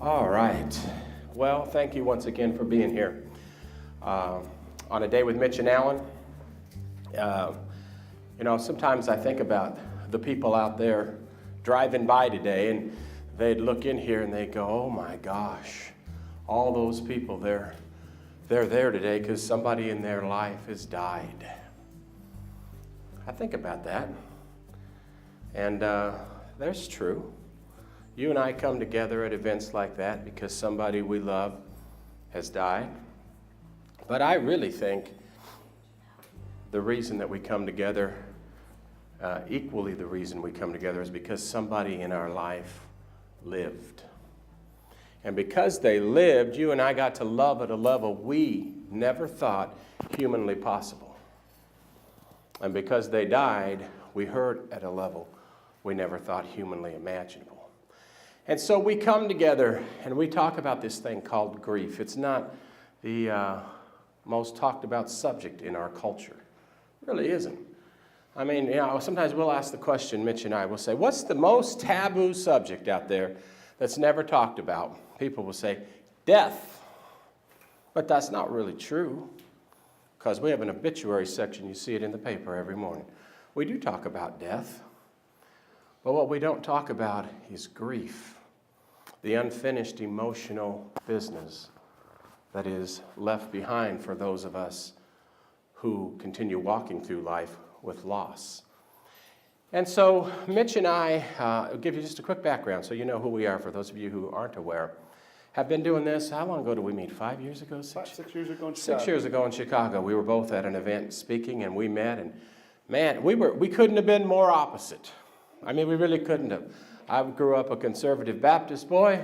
All right. Well, thank you once again for being here. On a day with Mitch and Alan, sometimes I think about the people out there driving by today, and they'd look in here and they'd go, oh my gosh, all those people, they're there today because somebody in their life has died. I think about that, and that's true. You and I come together at events like that because somebody we love has died. But I really think the reason that we come together, equally the reason we come together, is because somebody in our life lived. And because they lived, you and I got to love at a level we never thought humanly possible. And because they died, we hurt at a level we never thought humanly imaginable. And so we come together and we talk about this thing called grief. It's not the most talked about subject in our culture. It really isn't. I mean, sometimes we'll ask the question, Mitch and I will say, what's the most taboo subject out there that's never talked about? People will say, death. But that's not really true, because we have an obituary section. You see it in the paper every morning. We do talk about death. But what we don't talk about is grief, the unfinished emotional business that is left behind for those of us who continue walking through life with loss. And so Mitch and I, I'll give you just a quick background so you know who we are for those of you who aren't aware. Have been doing this, how long ago did we meet? 5 years ago? 6 years ago in Chicago. 6 years ago in Chicago. We were both at an event speaking and we met, and man, we couldn't have been more opposite. I mean, we really couldn't have. I grew up a conservative Baptist boy.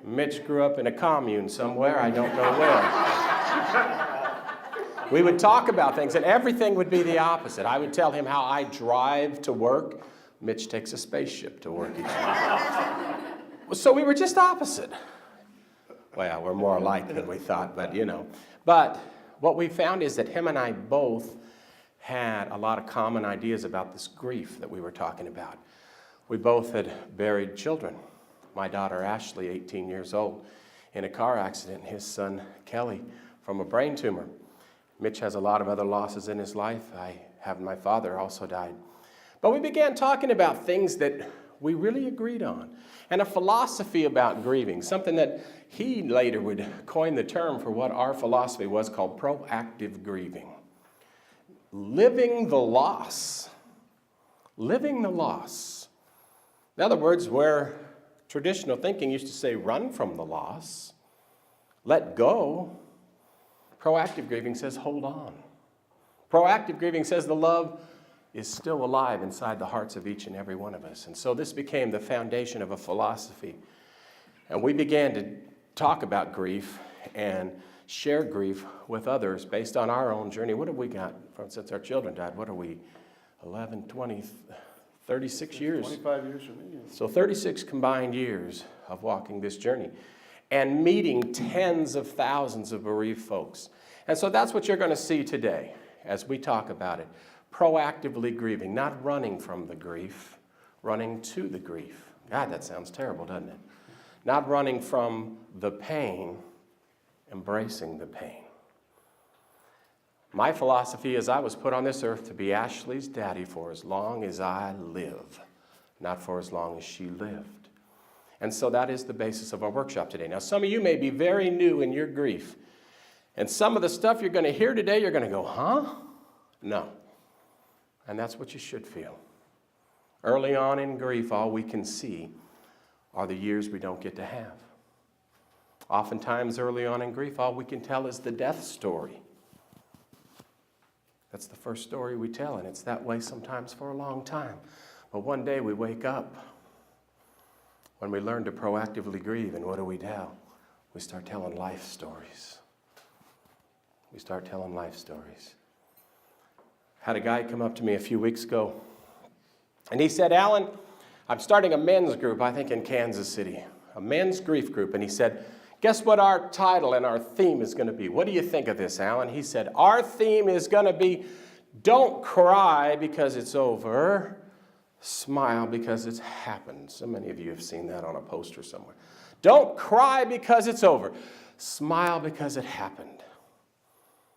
Mitch grew up in a commune somewhere, I don't know where. We would talk about things, and everything would be the opposite. I would tell him how I drive to work. Mitch takes a spaceship to work each day. So we were just opposite. Well, we're more alike than we thought, but But what we found is that him and I both had a lot of common ideas about this grief that we were talking about. We both had buried children. My daughter Ashley, 18 years old, in a car accident, and his son Kelly from a brain tumor. Mitch has a lot of other losses in his life. My father also died. But we began talking about things that we really agreed on, and a philosophy about grieving, something that he later would coin the term for what our philosophy was, called proactive grieving. Living the loss. Living the loss. In other words, where traditional thinking used to say run from the loss, let go, proactive grieving says hold on. Proactive grieving says the love is still alive inside the hearts of each and every one of us. And so this became the foundation of a philosophy. And we began to talk about grief and share grief with others based on our own journey. What have we got since our children died? What are we, 11, 20, 36 years? 25 years for me. So 36 combined years of walking this journey and meeting tens of thousands of bereaved folks. And so that's what you're going to see today as we talk about it. Proactively grieving, not running from the grief, running to the grief. God, that sounds terrible, doesn't it? Not running from the pain, embracing the pain. My philosophy is I was put on this earth to be Ashley's daddy for as long as I live, not for as long as she lived. And so that is the basis of our workshop today. Now, some of you may be very new in your grief, and some of the stuff you're going to hear today, you're going to go, huh? No. And that's what you should feel. Early on in grief, all we can see are the years we don't get to have. Oftentimes, early on in grief, all we can tell is the death story. That's the first story we tell, and it's that way sometimes for a long time. But one day we wake up when we learn to proactively grieve, and what do we tell? We start telling life stories. We start telling life stories. Had a guy come up to me a few weeks ago, and he said, Alan, I'm starting a men's group, I think in Kansas City, a men's grief group, and he said, guess what our title and our theme is going to be? What do you think of this, Alan? He said, our theme is going to be, don't cry because it's over, smile because it's happened. So many of you have seen that on a poster somewhere. Don't cry because it's over. Smile because it happened.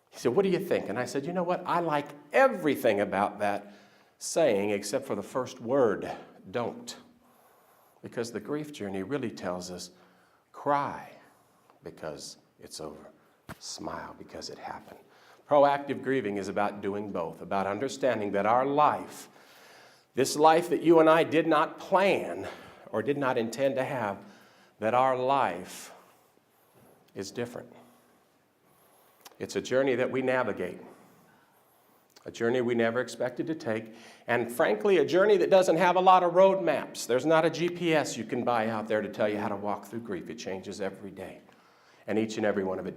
He said, what do you think? And I said, you know what? I like everything about that saying except for the first word, don't. Because the grief journey really tells us, cry because it's over. Smile because it happened. Proactive grieving is about doing both, about understanding that our life, this life that you and I did not plan or did not intend to have, that our life is different. It's a journey that we navigate, a journey we never expected to take, and frankly, a journey that doesn't have a lot of road maps. There's not a GPS you can buy out there to tell you how to walk through grief. It changes every day, and each and every one of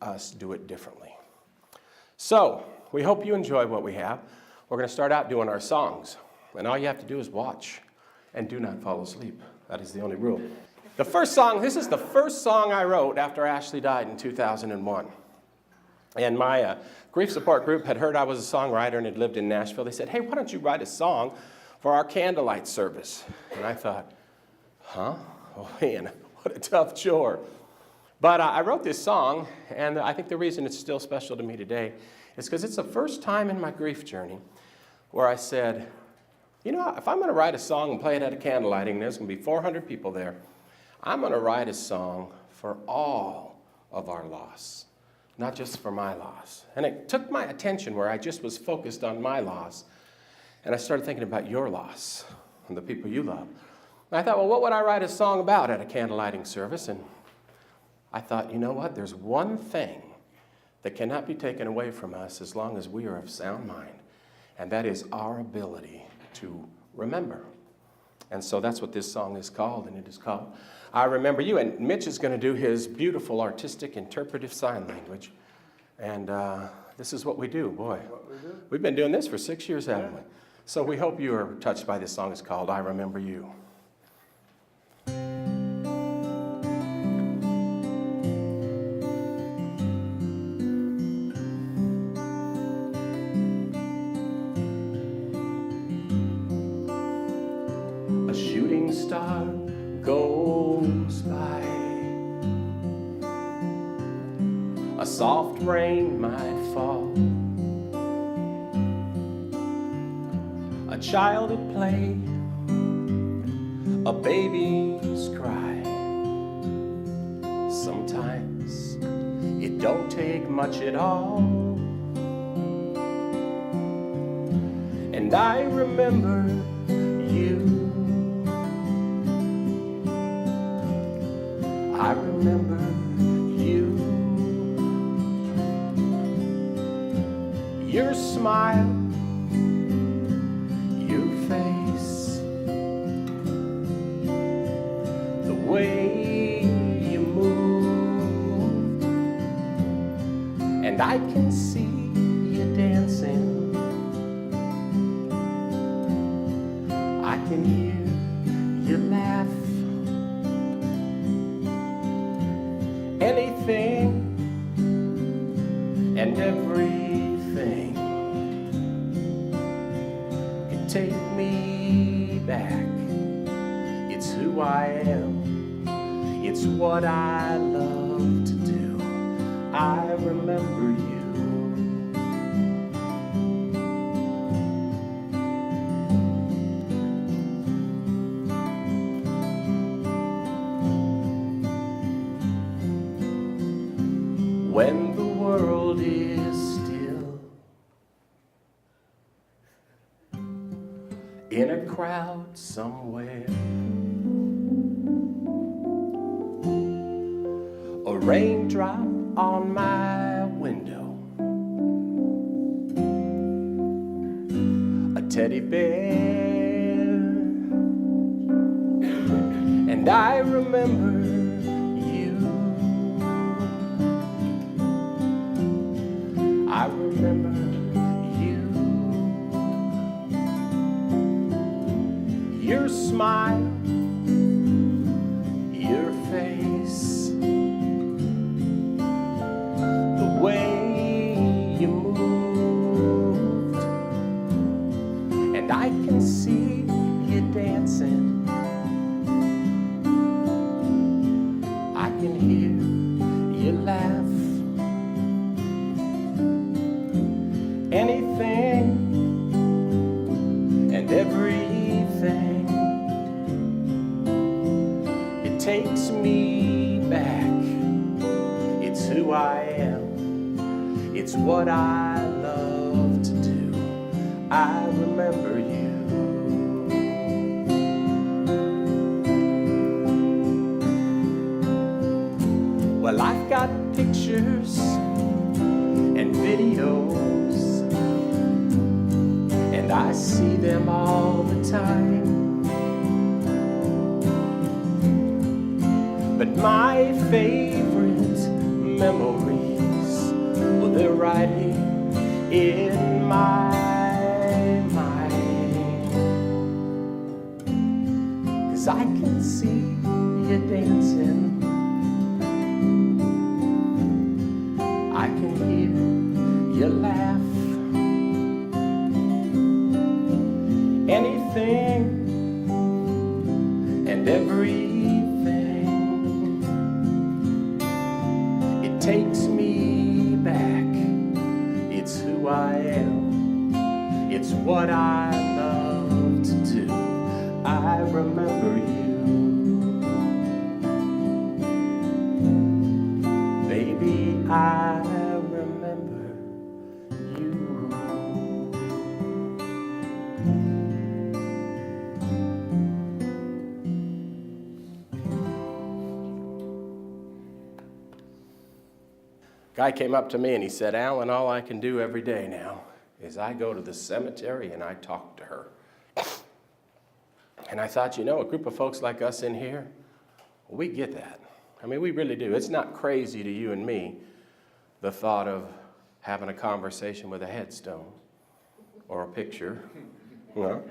us do it differently. So, we hope you enjoy what we have. We're going to start out doing our songs, and all you have to do is watch and do not fall asleep. That is the only rule. The first song, this is the first song I wrote after Ashley died in 2001. And my grief support group had heard I was a songwriter and had lived in Nashville. They said, hey, why don't you write a song for our candlelight service? And I thought, huh? Oh, man, what a tough chore. But I wrote this song, and I think the reason it's still special to me today is because it's the first time in my grief journey where I said, you know, if I'm going to write a song and play it at a candlelighting, and there's going to be 400 people there, I'm going to write a song for all of our loss, not just for my loss. And it took my attention where I just was focused on my loss, and I started thinking about your loss and the people you love. And I thought, well, what would I write a song about at a candlelighting service? And I thought, you know what? There's one thing that cannot be taken away from us as long as we are of sound mind, and that is our ability to remember. And so that's what this song is called, and it is called I Remember You. And Mitch is going to do his beautiful artistic interpretive sign language. And this is what we do, boy. We've been doing this for 6 years, haven't we? So we hope you are touched by this song. It's called I Remember You. A shooting star goes by. A soft rain might fall. A child at play. A baby's cry. Sometimes it don't take much at all. And I remember you. I remember you, your smile, your face, the way you moved, and I can see you dancing, I can hear you laugh. Anything and everything can take me back. It's who I am. It's what I love to do. I remember you. When the world is still, in a crowd somewhere, a raindrop on my window, a teddy bear, and I remember I remember you, your smile, your face, the way you moved, and I can see you dancing, takes me back. It's who I am. It's what I love to do. I remember you. Well, I've got pictures and videos, and I see them all the time. But my favorite memories, well, they're right here in my mind. 'Cause I can see you dancing, I can hear you laugh. Anything and everything, it takes me back. It's who I am. It's what I love to do. I remember you. Baby, I remember you. Guy came up to me and he said, Alan, all I can do every day now is I go to the cemetery and I talk to her. And I thought, you know, a group of folks like us in here, we get that. I mean, we really do. It's not crazy to you and me, the thought of having a conversation with a headstone or a picture. Well,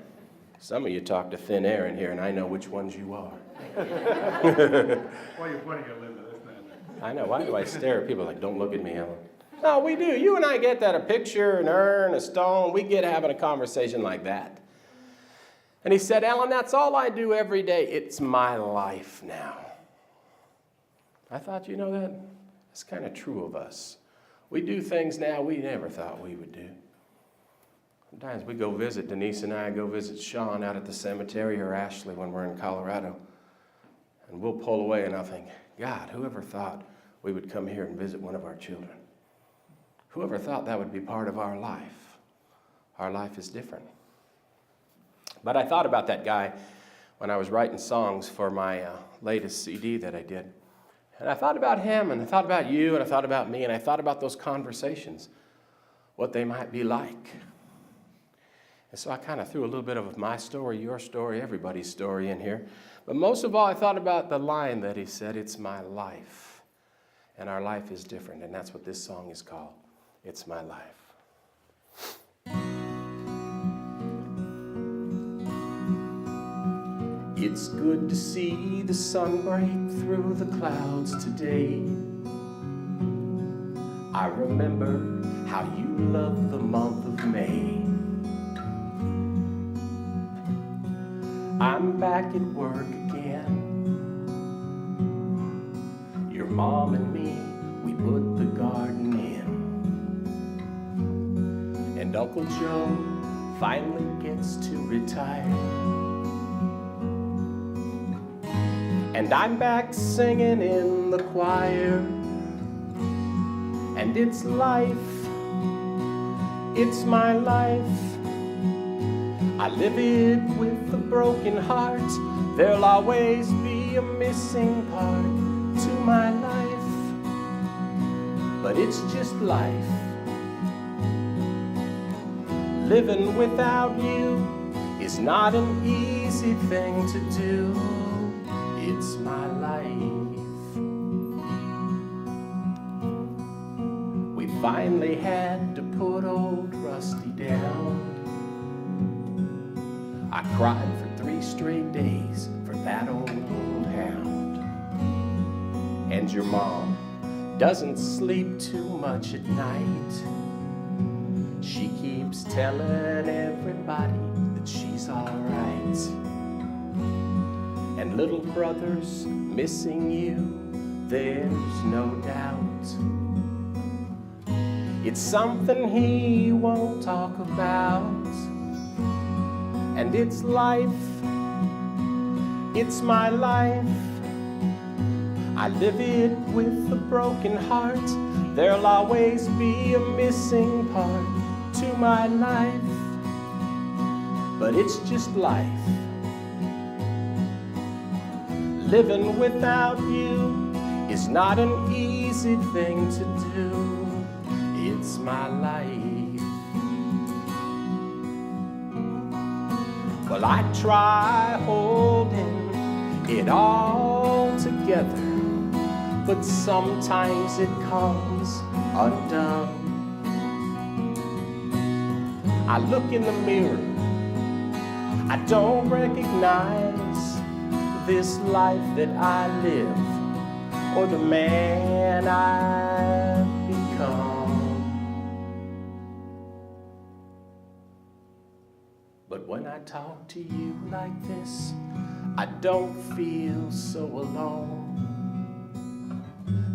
some of you talk to thin air in here, and I know which ones you are. Why are you pointing at Linda? That's not it. I know. Why do I stare at people like, don't look at me, Alan? No, we do. You and I get that, a picture, an urn, a stone. We get having a conversation like that. And he said, Alan, that's all I do every day. It's my life now. I thought, you know, that's kind of true of us. We do things now we never thought we would do. Sometimes we go visit, Denise and I go visit Sean out at the cemetery, or Ashley when we're in Colorado. And we'll pull away and I'll think, God, whoever thought we would come here and visit one of our children? Whoever thought that would be part of our life? Our life is different. But I thought about that guy when I was writing songs for my latest CD that I did. And I thought about him, and I thought about you, and I thought about me, and I thought about those conversations, what they might be like. And so I kind of threw a little bit of my story, your story, everybody's story in here. But most of all, I thought about the line that he said, it's my life. And our life is different, and that's what this song is called. It's my life. It's good to see the sun break through the clouds today. I remember how you loved the month of May. I'm back at work again. Your mom and me, we put the garden in. And Uncle Joe finally gets to retire. And I'm back singing in the choir. And it's life, it's my life. I live it with a broken heart. There'll always be a missing part to my life. But it's just life. Living without you is not an easy thing to do. It's my life. We finally had to put old Rusty down. I cried for 3 straight days for that old hound. And your mom doesn't sleep too much at night. She keeps telling everybody that she's all right. And little brother's missing you, there's no doubt. It's something he won't talk about. And it's life, it's my life. I live it with a broken heart. There'll always be a missing part to my life, but it's just life. Living without you is not an easy thing to do. It's my life. Well, I try holding it all together, but sometimes it comes undone. I look in the mirror, I don't recognize this life that I live or the man I've become. But when I talk to you like this, I don't feel so alone.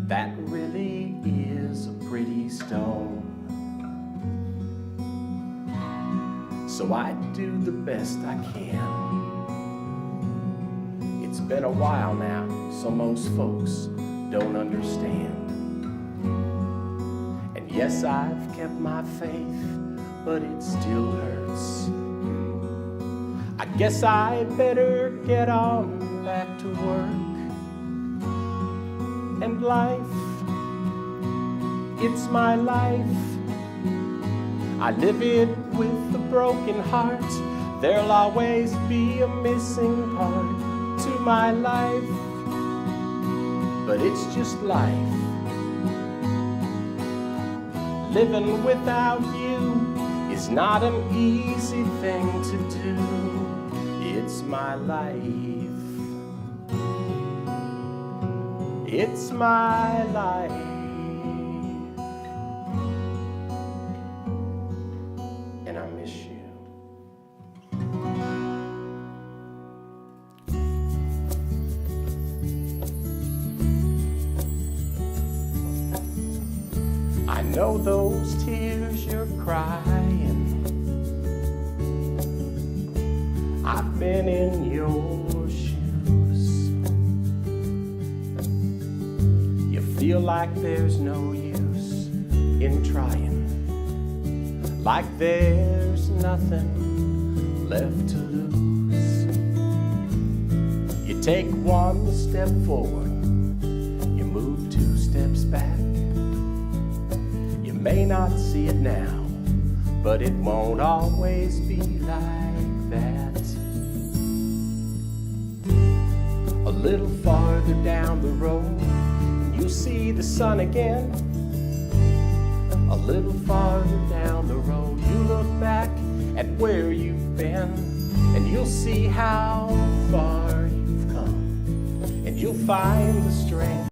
That really is a pretty stone. So I do the best I can. It's been a while now, so most folks don't understand. And yes, I've kept my faith, but it still hurts. I guess I better get on back to work. And life, it's my life. I live it with a broken heart. There'll always be a missing part to my life, but it's just life. Living without you is not an easy thing to do. It's my life. It's my life. And I miss you. I know those tears you're crying. I've been in your shoes. You feel like there's no use in trying, like there's nothing left to lose. You take one step forward, you move 2 steps back. You may not see it now, but it won't always be like that. A little farther down the road, you'll see the sun again. A little farther down the road, you look back at where you've been, and you'll see how far you've come, and you'll find the strength